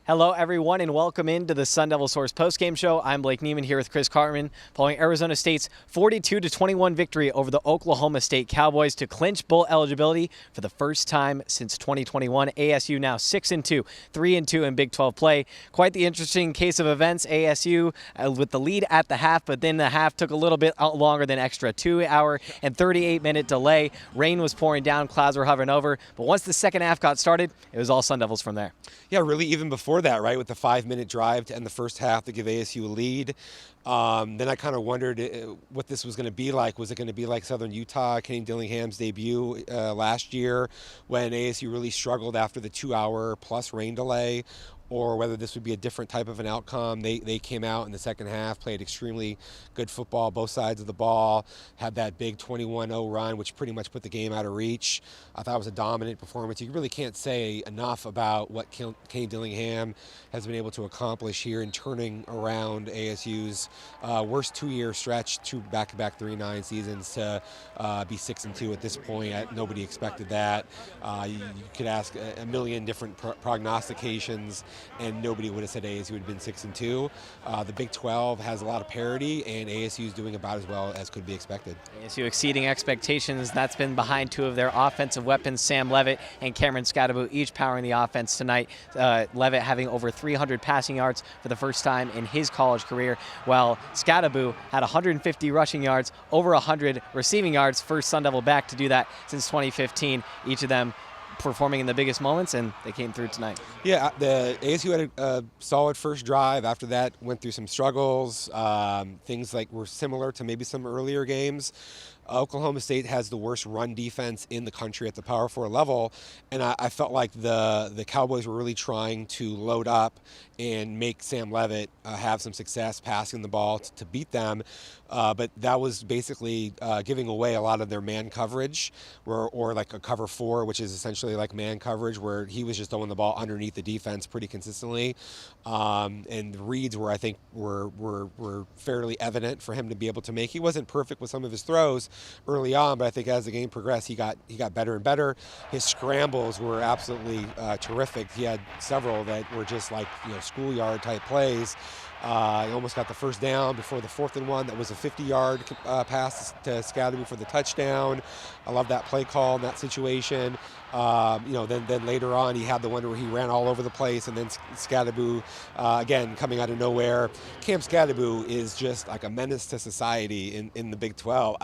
Hello, everyone, and welcome into the Devil Source Postgame Show. I'm Blake Neiman here with Chris Cartman, following Arizona State's 42-21 victory over the Oklahoma State Cowboys to clinch bowl eligibility for the first time since 2021. ASU now 6-2, 3-2 in Big 12 play. Quite the interesting case of events. ASU with the lead at the half, but then the half took a little bit longer than extra. 2-hour and 38-minute delay. Rain was pouring down, clouds were hovering over, but once the second half got started, it was all Sun Devils from there. Yeah, really, even before that, right, with the 5-minute drive to end the first half to give ASU a lead. Then I kind of wondered what this was going to be like. Was it going to be like Southern Utah, Kenny Dillingham's debut last year when ASU really struggled after the 2-hour plus rain delay? Or whether this would be a different type of an outcome. They came out in the second half, played extremely good football, both sides of the ball, had that big 21-0 run, which pretty much put the game out of reach. I thought it was a dominant performance. You really can't say enough about what Kenny Dillingham has been able to accomplish here in turning around ASU's worst two-year stretch, two back-to-back 3-9 seasons to be 6-2 at this point. Nobody expected that. You could ask a million different prognostications, and nobody would have said ASU would have been 6-2. The Big 12 has a lot of parity, and ASU is doing about as well as could be expected. ASU exceeding expectations. That's been behind two of their offensive weapons, Sam Levitt and Cameron Scadaboo, each powering the offense tonight. Levitt having over 300 passing yards for the first time in his college career, while Scadaboo had 150 rushing yards, over 100 receiving yards, first Sun Devil back to do that since 2015. Each of them performing in the biggest moments, and they came through tonight. Yeah, the ASU had a solid first drive. After that, went through some struggles. Things like were similar to maybe some earlier games. Oklahoma State has the worst run defense in the country at the Power 4 level, and I felt like the Cowboys were really trying to load up and make Sam Levitt have some success passing the ball to beat them, but that was basically giving away a lot of their man coverage, or like a cover 4, which is essentially like man coverage, where he was just throwing the ball underneath the defense pretty consistently, and the reads were, I think, were fairly evident for him to be able to make. He wasn't perfect with some of his throws early on, but I think as the game progressed, he got better and better. His scrambles were absolutely terrific. He had several that were just like, schoolyard type plays. He almost got the first down before the 4th and 1. That was a 50-yard pass to Scadaboo for the touchdown. I love that play call in that situation. Then later on, he had the one where he ran all over the place, and then Scadaboo, again, coming out of nowhere. Cam Scadaboo is just like a menace to society in the Big 12.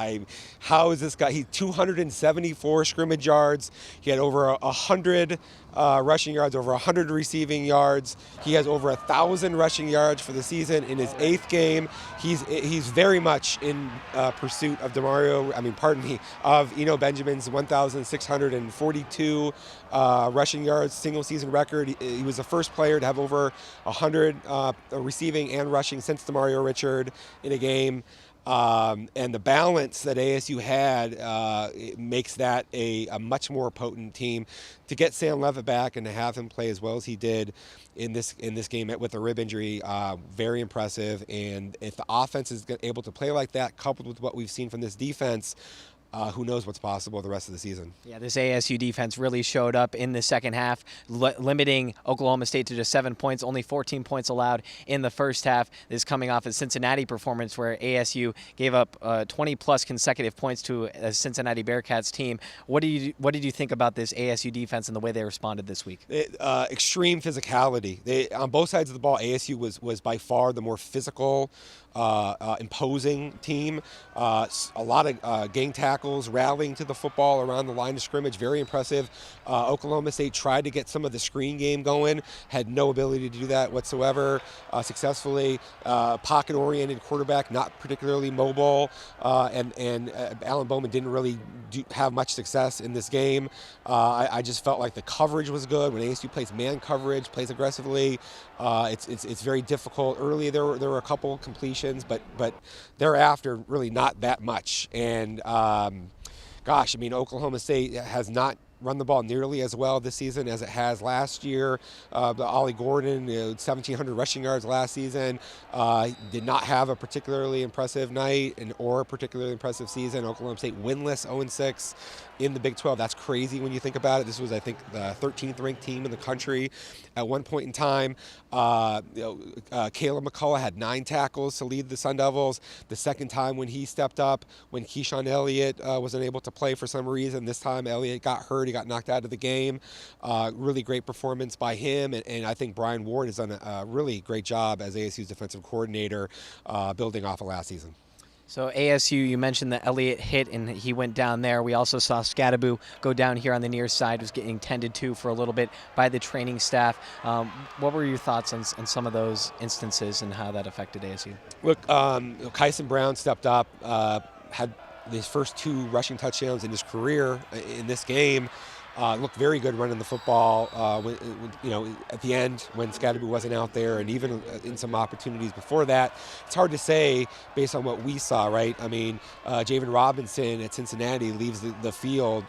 How is this guy? He 274 scrimmage yards. He had over 100 rushing yards, over 100 receiving yards. He has over 1,000 rushing yards for the season in his 8th game. He's very much in pursuit of of Eno Benjamin's 1,642 rushing yards, single season record. He was the first player to have over 100 receiving and rushing since Demario Richard in a game. And the balance that ASU had it makes that a much more potent team. To get Sam Levitt back and to have him play as well as he did in this game with a rib injury, very impressive. And if the offense is able to play like that, coupled with what we've seen from this defense, who knows what's possible the rest of the season. Yeah, this ASU defense really showed up in the second half, limiting Oklahoma State to just 7 points, only 14 points allowed in the first half. This is coming off a Cincinnati performance where ASU gave up 20-plus consecutive points to a Cincinnati Bearcats team. What did you think about this ASU defense and the way they responded this week? Extreme physicality. On both sides of the ball, ASU was by far the more physical, imposing team. A lot of gang tackles, rallying to the football around the line of scrimmage, very impressive. Oklahoma State tried to get some of the screen game going, had no ability to do that whatsoever successfully. Pocket-oriented quarterback, not particularly mobile, and Alan Bowman didn't really have much success in this game. I just felt like the coverage was good. When ASU plays man coverage, plays aggressively, it's very difficult. Early there were a couple completions, but thereafter really not that much. And Oklahoma State has not run the ball nearly as well this season as it has last year. Ollie Gordon, 1,700 rushing yards last season, did not have a particularly impressive night or a particularly impressive season. Oklahoma State winless, 0-6 in the Big 12. That's crazy when you think about it. This was, I think, the 13th ranked team in the country at one point in time. Caleb McCullough had 9 tackles to lead the Sun Devils. The second time when he stepped up, when Keyshawn Elliott wasn't able to play for some reason. This time Elliott got hurt. He got knocked out of the game. Really great performance by him. And I think Brian Ward has done a really great job as ASU's defensive coordinator, building off of last season. So ASU, you mentioned that Elliott hit and he went down there. We also saw Scadaboo go down here on the near side, was getting tended to for a little bit by the training staff. What were your thoughts on some of those instances and how that affected ASU? Look, Kyson Brown stepped up, had his first 2 rushing touchdowns in his career in this game. Looked very good running the football. At the end when Scadaboo wasn't out there, and even in some opportunities before that, it's hard to say based on what we saw, right? I mean, Javen Robinson at Cincinnati leaves the field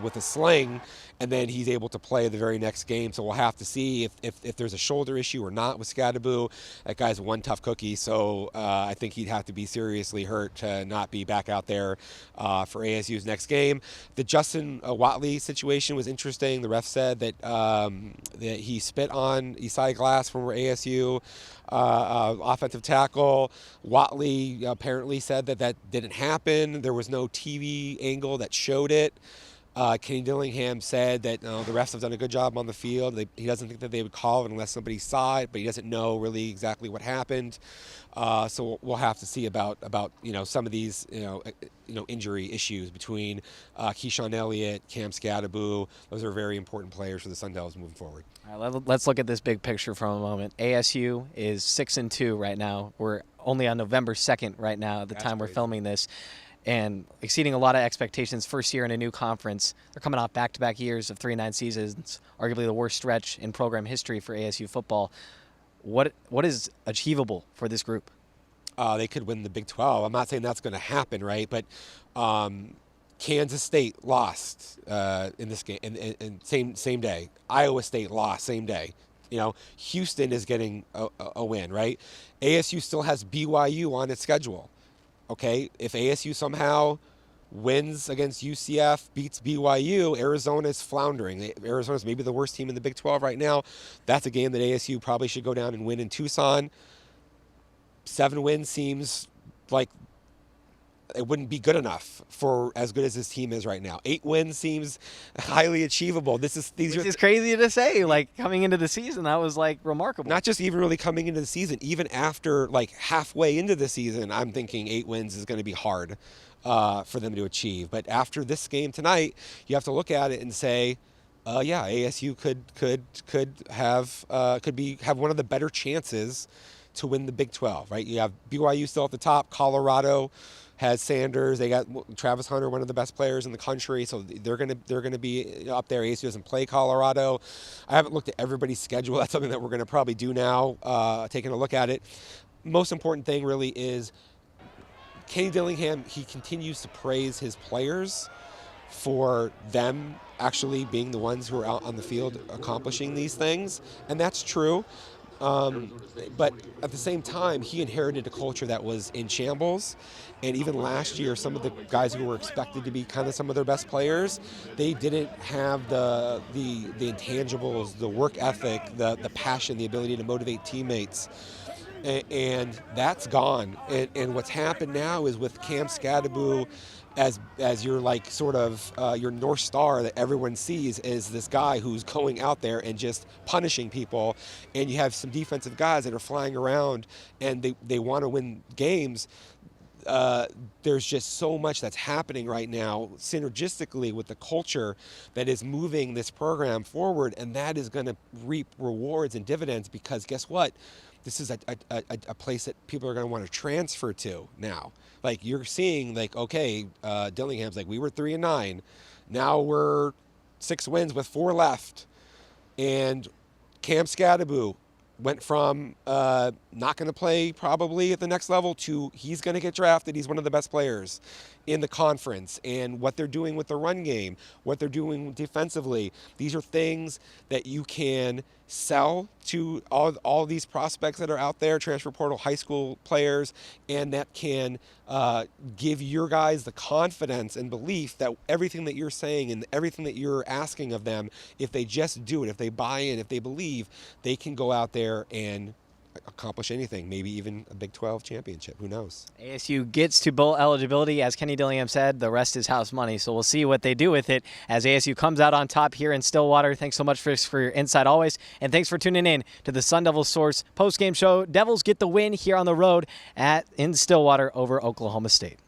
with a sling, and then he's able to play the very next game. So we'll have to see if there's a shoulder issue or not with Scadaboo. That guy's one tough cookie, so I think he'd have to be seriously hurt to not be back out there for ASU's next game. The Justin Watley situation was interesting. The ref said that he spit on Isai Glass, former ASU offensive tackle. Watley apparently said that didn't happen. There was no TV angle that showed it. Kenny Dillingham said that the refs have done a good job on the field. He doesn't think that they would call it unless somebody saw it, but he doesn't know really exactly what happened. So we'll have to see about some of these injury issues between Keyshawn Elliott, Cam Scadaboo. Those are very important players for the Sun Devils moving forward. All right, let's look at this big picture for a moment. ASU is 6-2 right now. We're only on November 2nd right now at the time we're filming this, and exceeding a lot of expectations. First year in a new conference. They're coming off back-to-back years of 3-9 seasons, arguably the worst stretch in program history for ASU football. What is achievable for this group? They could win the Big 12. I'm not saying that's going to happen, right? But Kansas State lost in this game, and same day. Iowa State lost same day. Houston is getting a win, right? ASU still has BYU on its schedule. Okay, if ASU somehow wins against UCF, beats BYU, Arizona's floundering. Arizona's maybe the worst team in the Big 12 right now. That's a game that ASU probably should go down and win in Tucson. 7 wins seems like it wouldn't be good enough for as good as this team is right now. 8 wins seems highly achievable. Which is crazy to say. Like, coming into the season, that was like remarkable. Not just even really coming into the season, even after like halfway into the season, I'm thinking 8 wins is going to be hard for them to achieve. But after this game tonight, you have to look at it and say, ASU could have one of the better chances to win the Big 12, right? You have BYU still at the top. Colorado has Sanders. They got Travis Hunter, one of the best players in the country, so they're gonna be up there. ASU doesn't play Colorado. I haven't looked at everybody's schedule. That's something that we're gonna probably do now, taking a look at it. Most important thing really is Kenny Dillingham. He continues to praise his players for them actually being the ones who are out on the field accomplishing these things, and that's true. But at the same time, he inherited a culture that was in shambles. And even last year, some of the guys who were expected to be kind of some of their best players, they didn't have the intangibles, the work ethic, the passion, the ability to motivate teammates. And that's gone. And what's happened now is with Cam Scadaboo as your like sort of your North Star that everyone sees is this guy who's going out there and just punishing people, and you have some defensive guys that are flying around and they want to win games. There's just so much that's happening right now synergistically with the culture that is moving this program forward, and that is going to reap rewards and dividends, because guess what? This is a place that people are going to want to transfer to now. Like, you're seeing, like, okay, Dillingham's like, we were 3-9. Now we're 6 wins with 4 left. And Cam Scadaboo went from not going to play probably at the next level to he's going to get drafted. He's one of the best players in the conference, and what they're doing with the run game, what they're doing defensively. These are things that you can sell to all these prospects that are out there, transfer portal high school players, and that can give your guys the confidence and belief that everything that you're saying and everything that you're asking of them, if they just do it, if they buy in, if they believe, they can go out there and accomplish anything, maybe even a Big 12 championship. Who knows? ASU gets to bowl eligibility. As Kenny Dillingham said, the rest is house money. So we'll see what they do with it as ASU comes out on top here in Stillwater. Thanks so much for your insight always. And thanks for tuning in to the Sun Devil Source postgame show. Devils get the win here on the road in Stillwater over Oklahoma State.